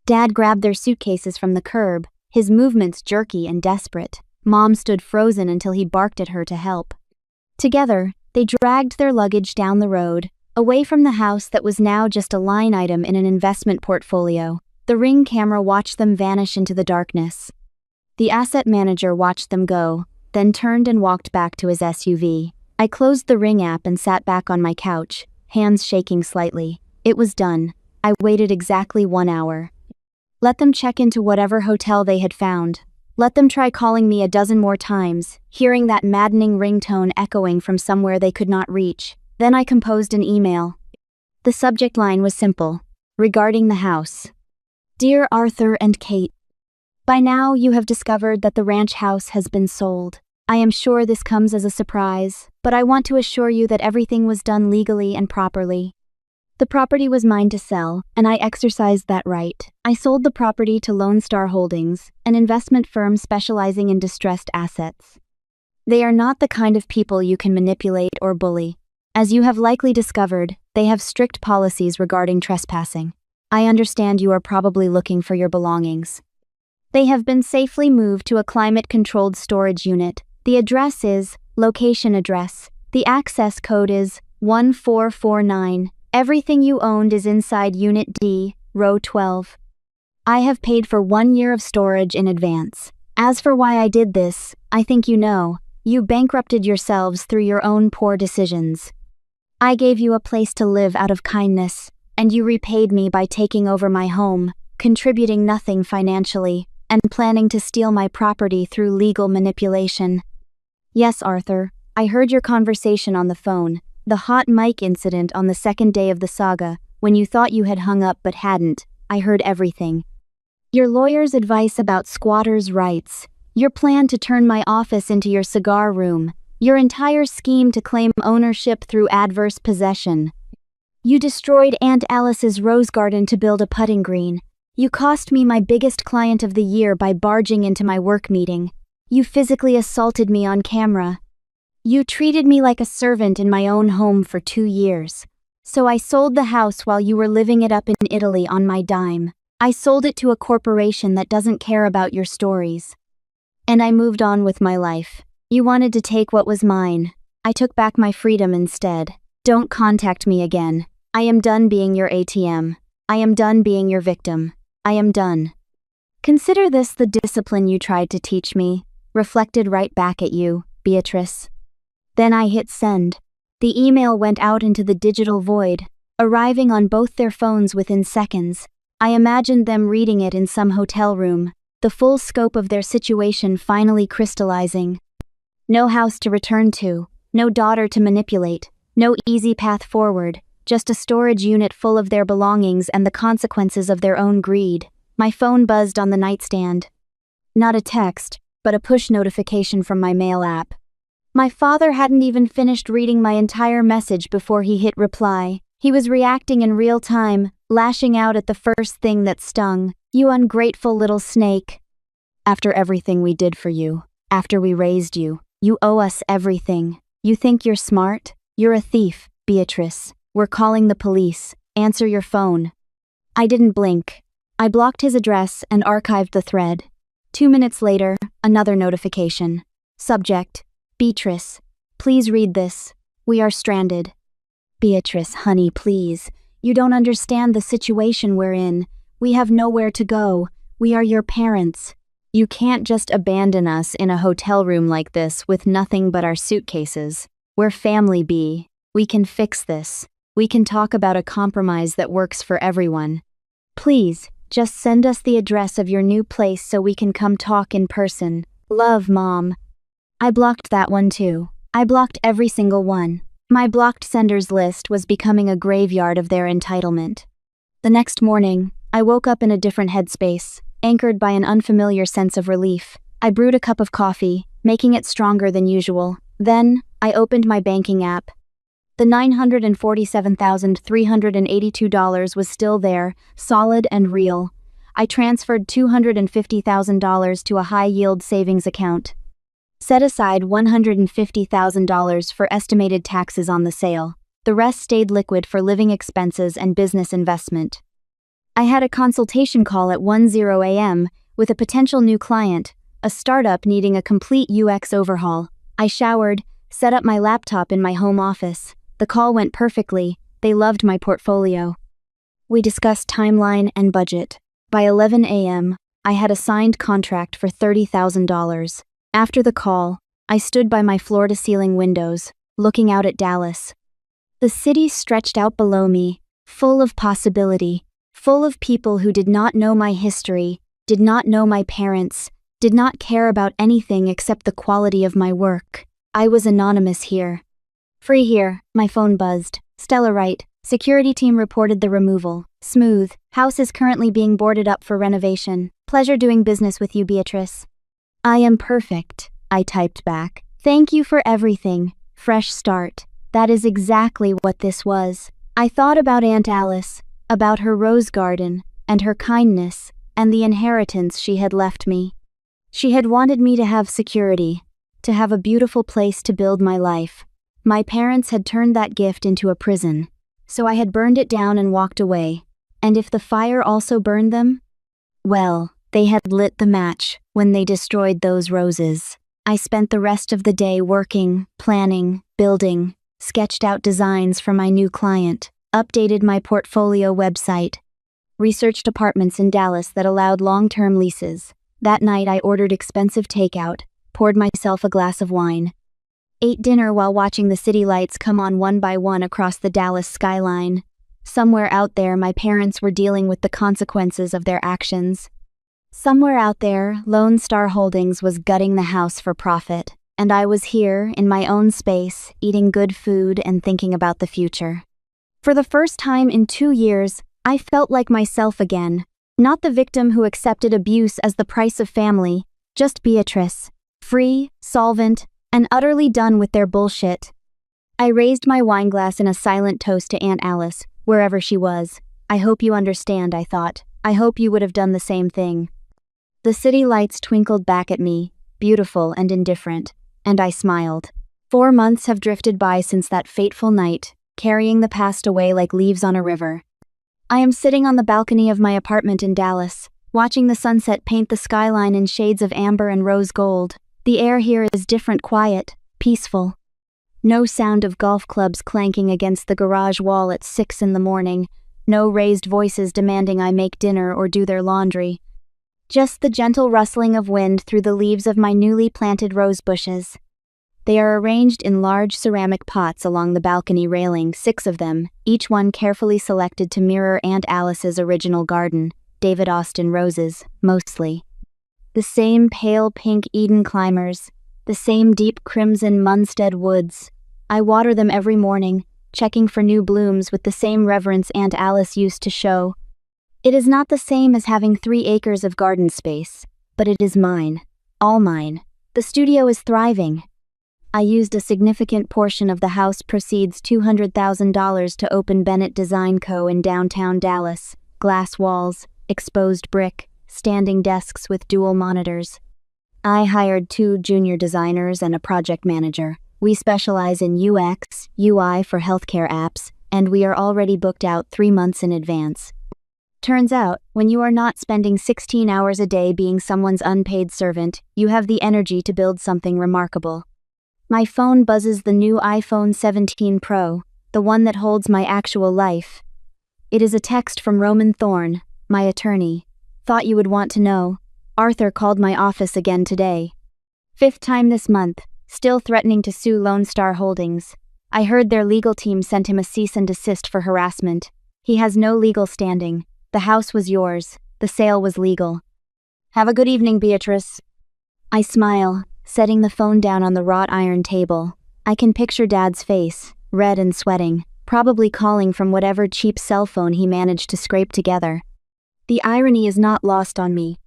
Dad grabbed their suitcases from the curb, his movements jerky and desperate. Mom stood frozen until he barked at her to help. Together, they dragged their luggage down the road, away from the house that was now just a line item in an investment portfolio. The Ring camera watched them vanish into the darkness. The asset manager watched them go, then turned and walked back to his SUV. I closed the Ring app and sat back on my couch, hands shaking slightly. It was done. I waited exactly 1 hour. Let them check into whatever hotel they had found. Let them try calling me a dozen more times, hearing that maddening ringtone echoing from somewhere they could not reach. Then I composed an email. The subject line was simple. Regarding the house. Dear Arthur and Kate, by now you have discovered that the ranch house has been sold. I am sure this comes as a surprise, but I want to assure you that everything was done legally and properly. The property was mine to sell, and I exercised that right. I sold the property to Lone Star Holdings, an investment firm specializing in distressed assets. They are not the kind of people you can manipulate or bully. As you have likely discovered, they have strict policies regarding trespassing. I understand you are probably looking for your belongings. They have been safely moved to a climate-controlled storage unit. The address is location address. The access code is 1449. Everything you owned is inside Unit D, Row 12. I have paid for 1 year of storage in advance. As for why I did this, I think you know. You bankrupted yourselves through your own poor decisions. I gave you a place to live out of kindness, and you repaid me by taking over my home, contributing nothing financially, and planning to steal my property through legal manipulation. Yes, Arthur, I heard your conversation on the phone, the hot mic incident on the second day of the saga, when you thought you had hung up but hadn't. I heard everything. Your lawyer's advice about squatters' rights, your plan to turn my office into your cigar room, your entire scheme to claim ownership through adverse possession. You destroyed Aunt Alice's rose garden to build a putting green. You cost me my biggest client of the year by barging into my work meeting. You physically assaulted me on camera. You treated me like a servant in my own home for 2 years. So I sold the house while you were living it up in Italy on my dime. I sold it to a corporation that doesn't care about your stories. And I moved on with my life. You wanted to take what was mine. I took back my freedom instead. Don't contact me again. I am done being your ATM. I am done being your victim. I am done. Consider this the discipline you tried to teach me, reflected right back at you, Beatrice. Then I hit send. The email went out into the digital void, arriving on both their phones within seconds. I imagined them reading it in some hotel room, the full scope of their situation finally crystallizing. No house to return to, no daughter to manipulate, no easy path forward, just a storage unit full of their belongings and the consequences of their own greed. My phone buzzed on the nightstand. Not a text, but a push notification from my mail app. My father hadn't even finished reading my entire message before he hit reply. He was reacting in real time, lashing out at the first thing that stung. You ungrateful little snake. After everything we did for you, after we raised you, you owe us everything. You think you're smart? You're a thief, Beatrice. We're calling the police. Answer your phone. I didn't blink. I blocked his address and archived the thread. 2 minutes later, another notification. Subject: Beatrice. Please read this. We are stranded. Beatrice, honey, please. You don't understand the situation we're in. We have nowhere to go. We are your parents. You can't just abandon us in a hotel room like this with nothing but our suitcases. We're family, B. We can fix this. We can talk about a compromise that works for everyone. Please, just send us the address of your new place so we can come talk in person. Love, Mom. I blocked that one too. I blocked every single one. My blocked senders list was becoming a graveyard of their entitlement. The next morning, I woke up in a different headspace, anchored by an unfamiliar sense of relief. I brewed a cup of coffee, making it stronger than usual. Then, I opened my banking app. The $947,382 was still there, solid and real. I transferred $250,000 to a high-yield savings account. Set aside $150,000 for estimated taxes on the sale. The rest stayed liquid for living expenses and business investment. I had a consultation call at 1:00 a.m. with a potential new client, a startup needing a complete UX overhaul. I showered, set up my laptop in my home office. The call went perfectly. They loved my portfolio. We discussed timeline and budget. By 11 a.m., I had a signed contract for $30,000. After the call, I stood by my floor-to-ceiling windows, looking out at Dallas. The city stretched out below me, full of possibility, full of people who did not know my history, did not know my parents, did not care about anything except the quality of my work. I was anonymous here. Free here, my phone buzzed. Stella Wright, security team reported the removal. Smooth, house is currently being boarded up for renovation. Pleasure doing business with you, Beatrice. I am perfect, I typed back. Thank you for everything. Fresh start. That is exactly what this was. I thought about Aunt Alice, about her rose garden, and her kindness, and the inheritance she had left me. She had wanted me to have security, to have a beautiful place to build my life. My parents had turned that gift into a prison, so I had burned it down and walked away. And if the fire also burned them? Well, They had lit the match when they destroyed those roses. I spent the rest of the day working, planning, building, sketched out designs for my new client, updated my portfolio website, researched apartments in Dallas that allowed long-term leases. That night I ordered expensive takeout, poured myself a glass of wine, ate dinner while watching the city lights come on one by one across the Dallas skyline. Somewhere out there, my parents were dealing with the consequences of their actions. Somewhere out there, Lone Star Holdings was gutting the house for profit, and I was here, in my own space, eating good food and thinking about the future. For the first time in 2 years, I felt like myself again, not the victim who accepted abuse as the price of family, just Beatrice, free, solvent, and utterly done with their bullshit. I raised my wineglass in a silent toast to Aunt Alice, wherever she was. I hope you understand, I thought. I hope you would have done the same thing. The city lights twinkled back at me, beautiful and indifferent, and I smiled. 4 months have drifted by since that fateful night, carrying the past away like leaves on a river. I am sitting on the balcony of my apartment in Dallas, watching the sunset paint the skyline in shades of amber and rose gold. The air here is different, quiet, peaceful. No sound of golf clubs clanking against the garage wall at 6 in the morning, no raised voices demanding I make dinner or do their laundry. Just the gentle rustling of wind through the leaves of my newly planted rose bushes. They are arranged in large ceramic pots along the balcony railing, 6 of them, each one carefully selected to mirror Aunt Alice's original garden, David Austin roses, mostly. The same pale pink Eden climbers, the same deep crimson Munstead woods. I water them every morning, checking for new blooms with the same reverence Aunt Alice used to show. It is not the same as having 3 acres of garden space, but it is mine, all mine. The studio is thriving. I used a significant portion of the house proceeds $200,000 to open Bennett Design Co. in downtown Dallas. Glass walls, exposed brick, standing desks with dual monitors. I hired 2 junior designers and a project manager. We specialize in UX, UI for healthcare apps, and we are already booked out 3 months in advance. Turns out, when you are not spending 16 hours a day being someone's unpaid servant, you have the energy to build something remarkable. My phone buzzes the new iPhone 17 Pro, the one that holds my actual life. It is a text from Roman Thorne, my attorney. Thought you would want to know. Arthur called my office again today. 5th time this month, still threatening to sue Lone Star Holdings. I heard their legal team sent him a cease and desist for harassment. He has no legal standing. The house was yours. The sale was legal. Have a good evening, Beatrice. I smile, setting the phone down on the wrought iron table. I can picture Dad's face, red and sweating, probably calling from whatever cheap cell phone he managed to scrape together. The irony is not lost on me.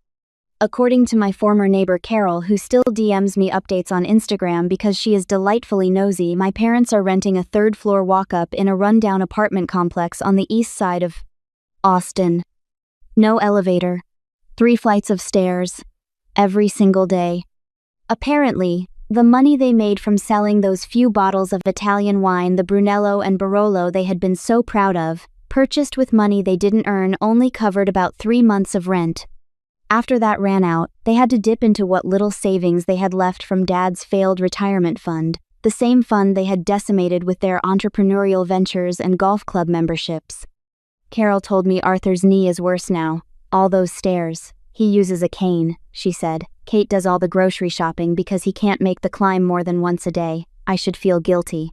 According to my former neighbor Carol, who still DMs me updates on Instagram because she is delightfully nosy, my parents are renting a 3rd-floor walk-up in a rundown apartment complex on the east side of Austin. No elevator. 3 flights of stairs. Every single day. Apparently, the money they made from selling those few bottles of Italian wine, the Brunello and Barolo they had been so proud of, purchased with money they didn't earn, only covered about 3 months of rent. After that ran out, they had to dip into what little savings they had left from Dad's failed retirement fund, the same fund they had decimated with their entrepreneurial ventures and golf club memberships. Carol told me Arthur's knee is worse now. All those stairs. He uses a cane, she said. Kate does all the grocery shopping because he can't make the climb more than once a day. I should feel guilty.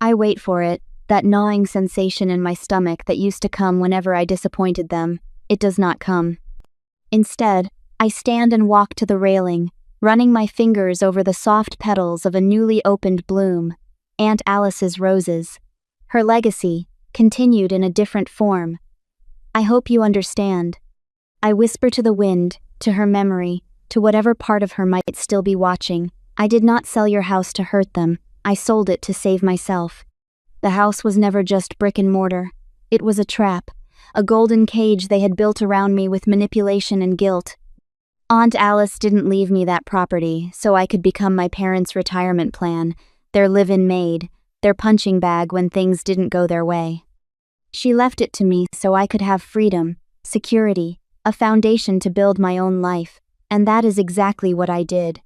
I wait for it, that gnawing sensation in my stomach that used to come whenever I disappointed them. It does not come. Instead, I stand and walk to the railing, running my fingers over the soft petals of a newly opened bloom, Aunt Alice's roses. Her legacy, continued in a different form. I hope you understand. I whisper to the wind, to her memory, to whatever part of her might still be watching. I did not sell your house to hurt them. I sold it to save myself. The house was never just brick and mortar. It was a trap, a golden cage they had built around me with manipulation and guilt. Aunt Alice didn't leave me that property so I could become my parents' retirement plan, their live-in maid, their punching bag when things didn't go their way. She left it to me so I could have freedom, security, a foundation to build my own life, and that is exactly what I did.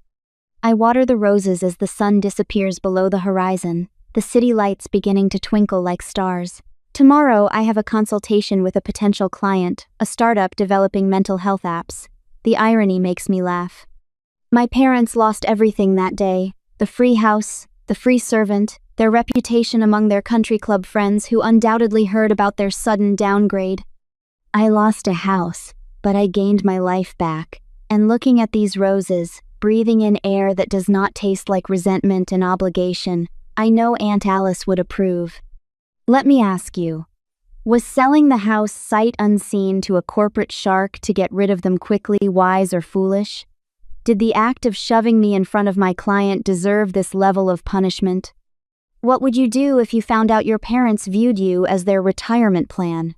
I water the roses as the sun disappears below the horizon, the city lights beginning to twinkle like stars. Tomorrow, I have a consultation with a potential client, a startup developing mental health apps. The irony makes me laugh. My parents lost everything that day: the free house, the free servant, their reputation among their country club friends who undoubtedly heard about their sudden downgrade. I lost a house, but I gained my life back. And looking at these roses, breathing in air that does not taste like resentment and obligation, I know Aunt Alice would approve. Let me ask you, was selling the house sight unseen to a corporate shark to get rid of them quickly wise or foolish? Did the act of shoving me in front of my client deserve this level of punishment? What would you do if you found out your parents viewed you as their retirement plan?